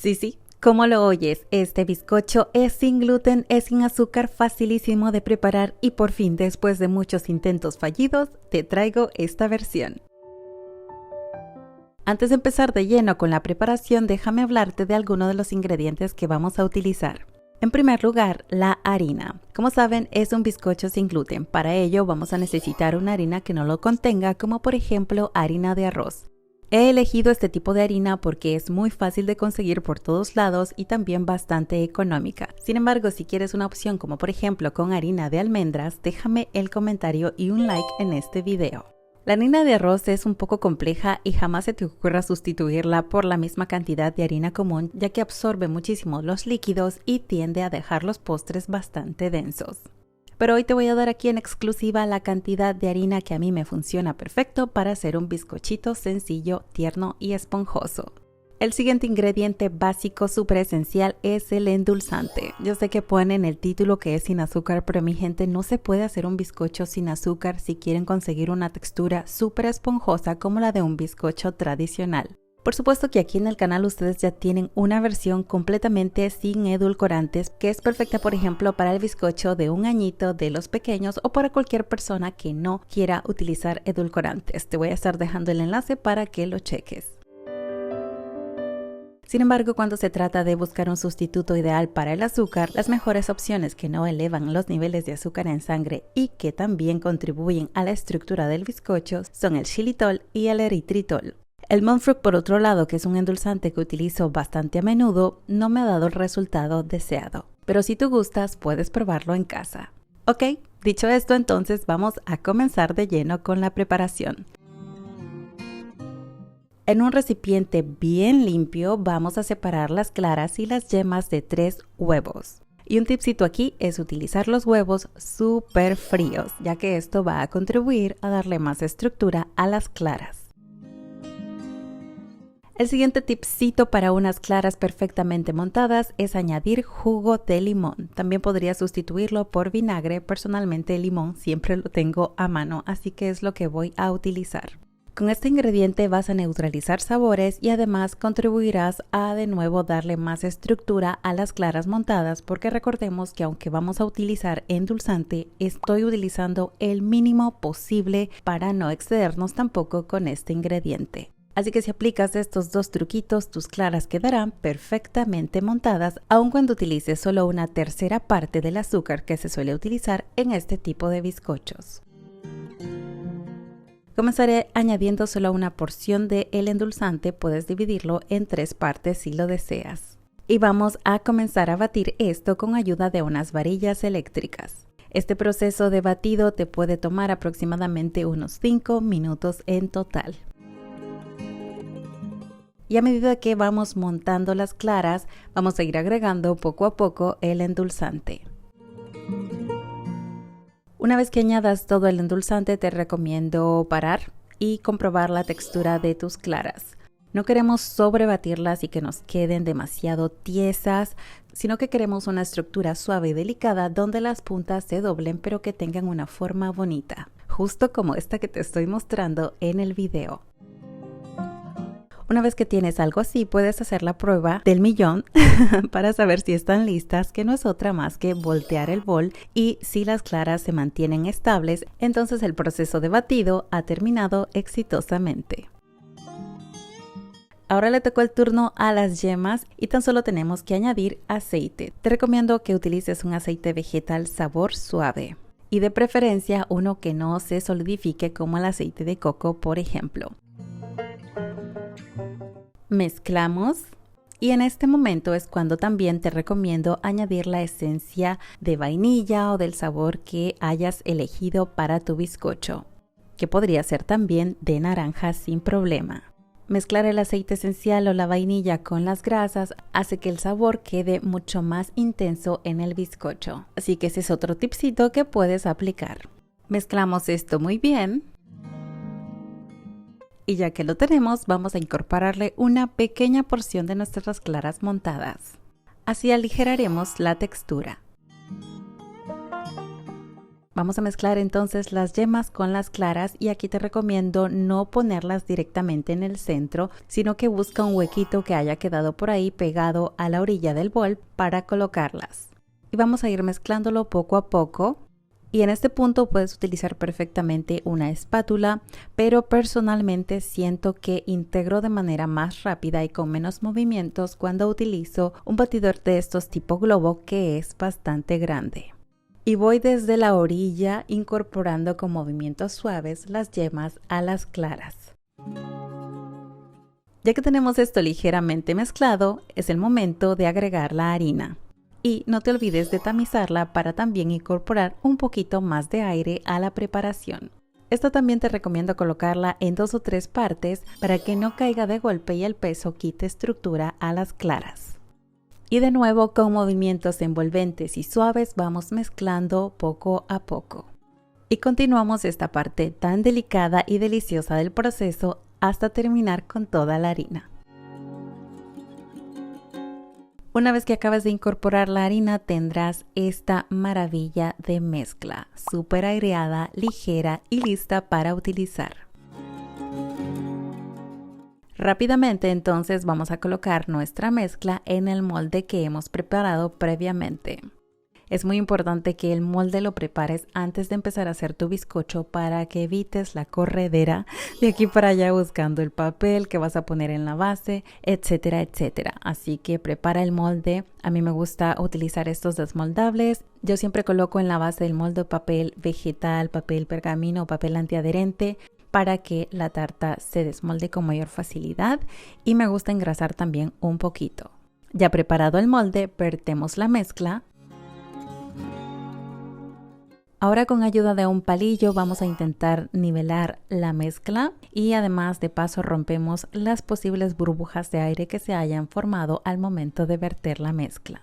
Sí, sí, como lo oyes, este bizcocho es sin gluten, es sin azúcar, facilísimo de preparar y por fin, después de muchos intentos fallidos, te traigo esta versión. Antes de empezar de lleno con la preparación, déjame hablarte de algunos de los ingredientes que vamos a utilizar. En primer lugar, la harina. Como saben, es un bizcocho sin gluten. Para ello vamos a necesitar una harina que no lo contenga, como por ejemplo harina de arroz. He elegido este tipo de harina porque es muy fácil de conseguir por todos lados y también bastante económica. Sin embargo, si quieres una opción como por ejemplo con harina de almendras, déjame el comentario y un like en este video. La harina de arroz es un poco compleja y jamás se te ocurra sustituirla por la misma cantidad de harina común, ya que absorbe muchísimo los líquidos y tiende a dejar los postres bastante densos. Pero hoy te voy a dar aquí en exclusiva la cantidad de harina que a mí me funciona perfecto para hacer un bizcochito sencillo, tierno y esponjoso. El siguiente ingrediente básico súper esencial es el endulzante. Yo sé que pone en el título que es sin azúcar, pero mi gente, no se puede hacer un bizcocho sin azúcar si quieren conseguir una textura súper esponjosa como la de un bizcocho tradicional. Por supuesto que aquí en el canal ustedes ya tienen una versión completamente sin edulcorantes que es perfecta, por ejemplo, para el bizcocho de 1 añito de los pequeños o para cualquier persona que no quiera utilizar edulcorantes. Te voy a estar dejando el enlace para que lo cheques. Sin embargo, cuando se trata de buscar un sustituto ideal para el azúcar, las mejores opciones que no elevan los niveles de azúcar en sangre y que también contribuyen a la estructura del bizcocho son el xilitol y el eritritol. El monk fruit, por otro lado, que es un endulzante que utilizo bastante a menudo, no me ha dado el resultado deseado. Pero si tú gustas, puedes probarlo en casa. Ok, dicho esto, entonces vamos a comenzar de lleno con la preparación. En un recipiente bien limpio vamos a separar las claras y las yemas de 3 huevos. Y un tipcito aquí es utilizar los huevos súper fríos, ya que esto va a contribuir a darle más estructura a las claras. El siguiente tipcito para unas claras perfectamente montadas es añadir jugo de limón. También podría sustituirlo por vinagre. Personalmente el limón siempre lo tengo a mano, así que es lo que voy a utilizar. Con este ingrediente vas a neutralizar sabores y además contribuirás a de nuevo darle más estructura a las claras montadas, porque recordemos que aunque vamos a utilizar endulzante, estoy utilizando el mínimo posible para no excedernos tampoco con este ingrediente. Así que si aplicas estos dos truquitos, tus claras quedarán perfectamente montadas, aun cuando utilices solo una tercera parte del azúcar que se suele utilizar en este tipo de bizcochos. Comenzaré añadiendo solo una porción del endulzante, puedes dividirlo en 3 partes si lo deseas. Y vamos a comenzar a batir esto con ayuda de unas varillas eléctricas. Este proceso de batido te puede tomar aproximadamente unos 5 minutos en total. Y a medida que vamos montando las claras, vamos a ir agregando poco a poco el endulzante. Una vez que añadas todo el endulzante, te recomiendo parar y comprobar la textura de tus claras. No queremos sobrebatirlas y que nos queden demasiado tiesas, sino que queremos una estructura suave y delicada donde las puntas se doblen pero que tengan una forma bonita, justo como esta que te estoy mostrando en el video. Una vez que tienes algo así, puedes hacer la prueba del millón para saber si están listas, que no es otra más que voltear el bol, y si las claras se mantienen estables, entonces el proceso de batido ha terminado exitosamente. Ahora le tocó el turno a las yemas y tan solo tenemos que añadir aceite. Te recomiendo que utilices un aceite vegetal sabor suave y de preferencia uno que no se solidifique como el aceite de coco, por ejemplo. Mezclamos y en este momento es cuando también te recomiendo añadir la esencia de vainilla o del sabor que hayas elegido para tu bizcocho, que podría ser también de naranja sin problema. Mezclar el aceite esencial o la vainilla con las grasas hace que el sabor quede mucho más intenso en el bizcocho, así que ese es otro tipcito que puedes aplicar. Mezclamos esto muy bien. Y ya que lo tenemos, vamos a incorporarle una pequeña porción de nuestras claras montadas. Así aligeraremos la textura. Vamos a mezclar entonces las yemas con las claras y aquí te recomiendo no ponerlas directamente en el centro, sino que busca un huequito que haya quedado por ahí pegado a la orilla del bol para colocarlas. Y vamos a ir mezclándolo poco a poco. Y en este punto puedes utilizar perfectamente una espátula, pero personalmente siento que integro de manera más rápida y con menos movimientos cuando utilizo un batidor de estos tipo globo que es bastante grande. Y voy desde la orilla incorporando con movimientos suaves las yemas a las claras. Ya que tenemos esto ligeramente mezclado, es el momento de agregar la harina. Y no te olvides de tamizarla para también incorporar un poquito más de aire a la preparación. Esta también te recomiendo colocarla en 2 o 3 partes para que no caiga de golpe y el peso quite estructura a las claras. Y de nuevo con movimientos envolventes y suaves vamos mezclando poco a poco. Y continuamos esta parte tan delicada y deliciosa del proceso hasta terminar con toda la harina. Una vez que acabas de incorporar la harina tendrás esta maravilla de mezcla, súper aireada, ligera y lista para utilizar. Rápidamente entonces vamos a colocar nuestra mezcla en el molde que hemos preparado previamente. Es muy importante que el molde lo prepares antes de empezar a hacer tu bizcocho para que evites la corredera de aquí para allá buscando el papel que vas a poner en la base, etcétera, etcétera. Así que prepara el molde. A mí me gusta utilizar estos desmoldables. Yo siempre coloco en la base del molde papel vegetal, papel pergamino o papel antiadherente para que la tarta se desmolde con mayor facilidad y me gusta engrasar también un poquito. Ya preparado el molde, vertemos la mezcla. Ahora con ayuda de un palillo vamos a intentar nivelar la mezcla y además de paso rompemos las posibles burbujas de aire que se hayan formado al momento de verter la mezcla.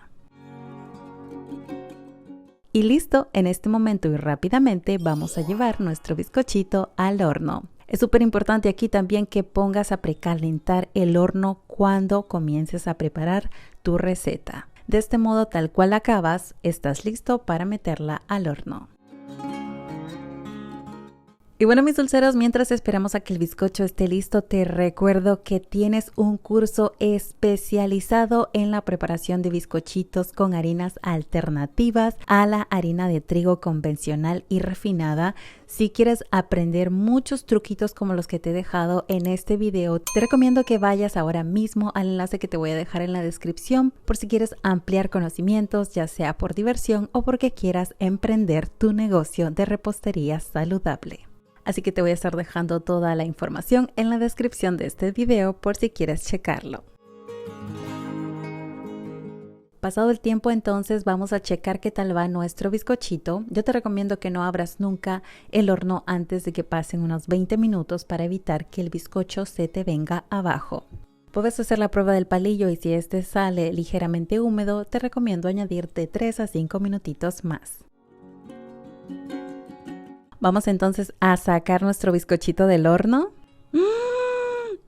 Y listo, en este momento y rápidamente vamos a llevar nuestro bizcochito al horno. Es súper importante aquí también que pongas a precalentar el horno cuando comiences a preparar tu receta. De este modo, tal cual acabas, estás listo para meterla al horno. Y bueno, mis dulceros, mientras esperamos a que el bizcocho esté listo, te recuerdo que tienes un curso especializado en la preparación de bizcochitos con harinas alternativas a la harina de trigo convencional y refinada. Si quieres aprender muchos truquitos como los que te he dejado en este video, te recomiendo que vayas ahora mismo al enlace que te voy a dejar en la descripción por si quieres ampliar conocimientos, ya sea por diversión o porque quieras emprender tu negocio de repostería saludable. Así que te voy a estar dejando toda la información en la descripción de este video por si quieres checarlo. Pasado el tiempo entonces vamos a checar qué tal va nuestro bizcochito. Yo te recomiendo que no abras nunca el horno antes de que pasen unos 20 minutos para evitar que el bizcocho se te venga abajo. Puedes hacer la prueba del palillo y si este sale ligeramente húmedo te recomiendo añadir de 3 a 5 minutitos más. Vamos entonces a sacar nuestro bizcochito del horno.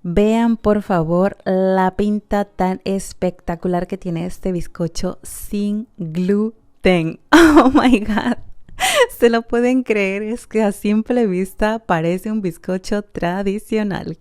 Vean por favor la pinta tan espectacular que tiene este bizcocho sin gluten. Oh my God. ¿Se lo pueden creer? Es que a simple vista parece un bizcocho tradicional.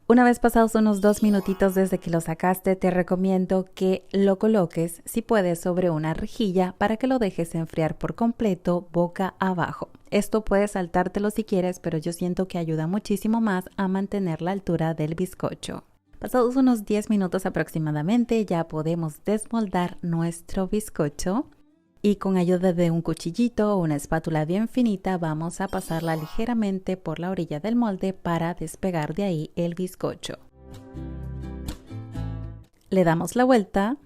Una vez pasados unos 2 minutitos desde que lo sacaste, te recomiendo que lo coloques, si puedes, sobre una rejilla para que lo dejes enfriar por completo boca abajo. Esto puedes saltártelo si quieres, pero yo siento que ayuda muchísimo más a mantener la altura del bizcocho. Pasados unos 10 minutos aproximadamente, ya podemos desmoldar nuestro bizcocho. Y con ayuda de un cuchillito o una espátula bien finita vamos a pasarla ligeramente por la orilla del molde para despegar de ahí el bizcocho. Le damos la vuelta.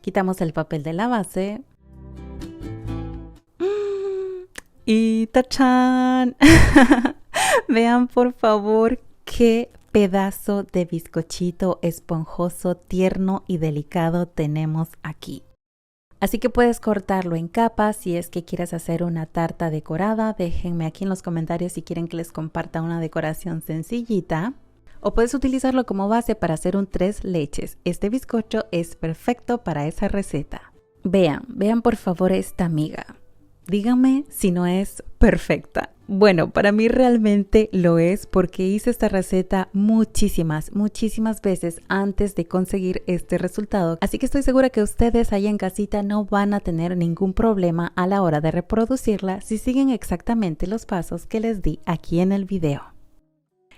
Quitamos el papel de la base. Y ¡tachán! Vean por favor qué pedazo de bizcochito esponjoso, tierno y delicado tenemos aquí. Así que puedes cortarlo en capas si es que quieres hacer una tarta decorada. Déjenme aquí en los comentarios si quieren que les comparta una decoración sencillita. O puedes utilizarlo como base para hacer un 3 leches. Este bizcocho es perfecto para esa receta. Vean por favor esta miga. Díganme si no es perfecta. Bueno, para mí realmente lo es porque hice esta receta muchísimas veces antes de conseguir este resultado. Así que estoy segura que ustedes ahí en casita no van a tener ningún problema a la hora de reproducirla si siguen exactamente los pasos que les di aquí en el video.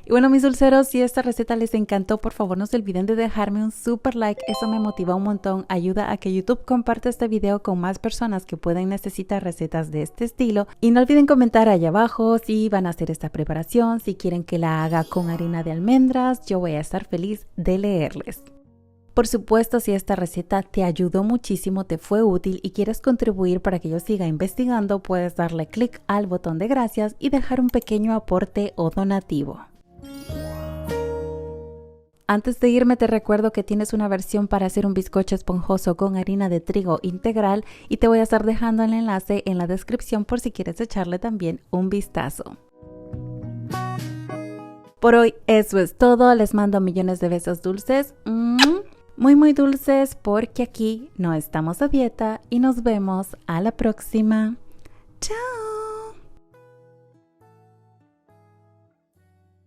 Y bueno, mis dulceros, si esta receta les encantó, por favor no se olviden de dejarme un super like, eso me motiva un montón, ayuda a que YouTube comparte este video con más personas que pueden necesitar recetas de este estilo. Y no olviden comentar allá abajo si van a hacer esta preparación, si quieren que la haga con harina de almendras, yo voy a estar feliz de leerles. Por supuesto, si esta receta te ayudó muchísimo, te fue útil y quieres contribuir para que yo siga investigando, puedes darle clic al botón de gracias y dejar un pequeño aporte o donativo. Antes de irme te recuerdo que tienes una versión para hacer un bizcocho esponjoso con harina de trigo integral y te voy a estar dejando el enlace en la descripción por si quieres echarle también un vistazo. Por hoy eso es todo, les mando millones de besos dulces, muy dulces porque aquí no estamos a dieta y nos vemos a la próxima. ¡Chao!